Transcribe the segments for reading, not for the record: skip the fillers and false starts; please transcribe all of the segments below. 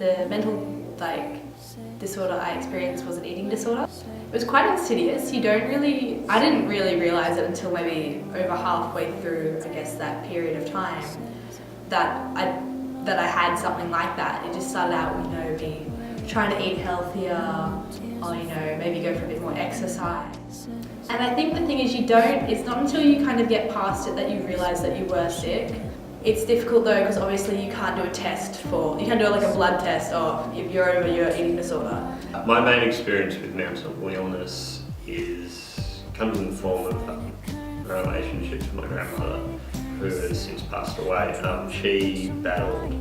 The mental disorder I experienced was an eating disorder. It was quite insidious. I didn't really realise it until maybe over halfway through, I guess, that period of time that I had something like that. It just started out, me trying to eat healthier, or maybe go for a bit more exercise. And I think the thing is it's not until you kind of get past it that you realise that you were sick. It's difficult though, because obviously you can't do a test you can't do like a blood test if you're over your eating disorder. My main experience with mental illness comes in the form of a relationship to my grandmother, who has since passed away. She battled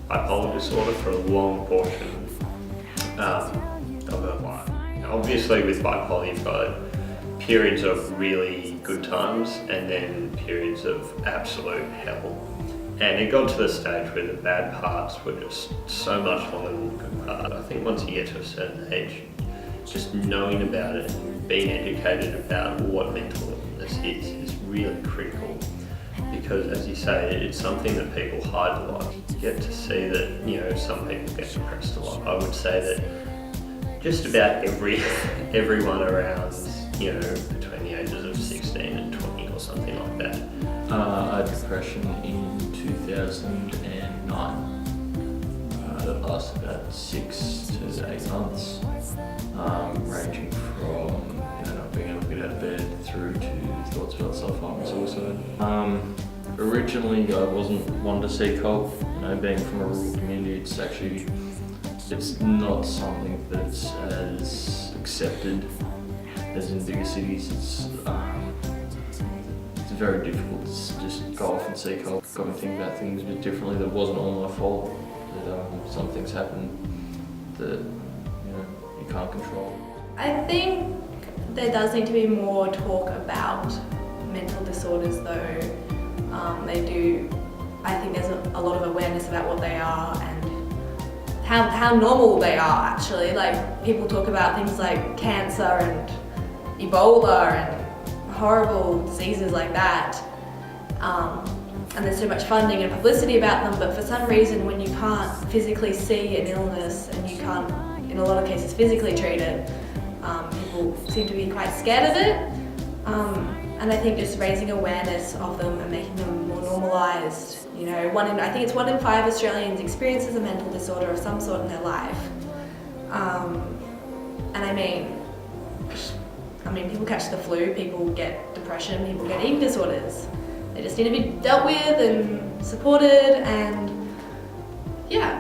bipolar disorder for a long portion of her life. Obviously with bipolar you've got periods of really good times and then periods of absolute hell. And it got to the stage where the bad parts were just so much longer than the good part. I think once you get to a certain age, just knowing about it and being educated about what mental illness is really critical. Because as you say, it's something that people hide a lot. You get to see that, some people get depressed a lot. I would say that just about everyone around, between the ages of 16 and 20 or something like that. I had depression in 2009. That lasted about 6 to 8 months, ranging from not being able to get out of bed through to thoughts about self-harm and suicide. Originally, I wasn't one to seek help. Being from a rural community, it's not something that's as accepted as in bigger cities. It's very difficult to just go off and seek help. Got me thinking about things a bit differently. That wasn't all my fault. That some things happen that you can't control. I think there does need to be more talk about mental disorders, though. I think there's a lot of awareness about what they are and how normal they are actually. Like, people talk about things like cancer and Ebola and horrible diseases like that. And there's so much funding and publicity about them, but for some reason when you can't physically see an illness and you can't, in a lot of cases, physically treat it, people seem to be quite scared of it. And I think just raising awareness of them and making them more normalised. I think it's 1 in 5 Australians experiences a mental disorder of some sort in their life. And I mean, people catch the flu, people get depression, people get eating disorders. They just need to be dealt with and supported, and yeah.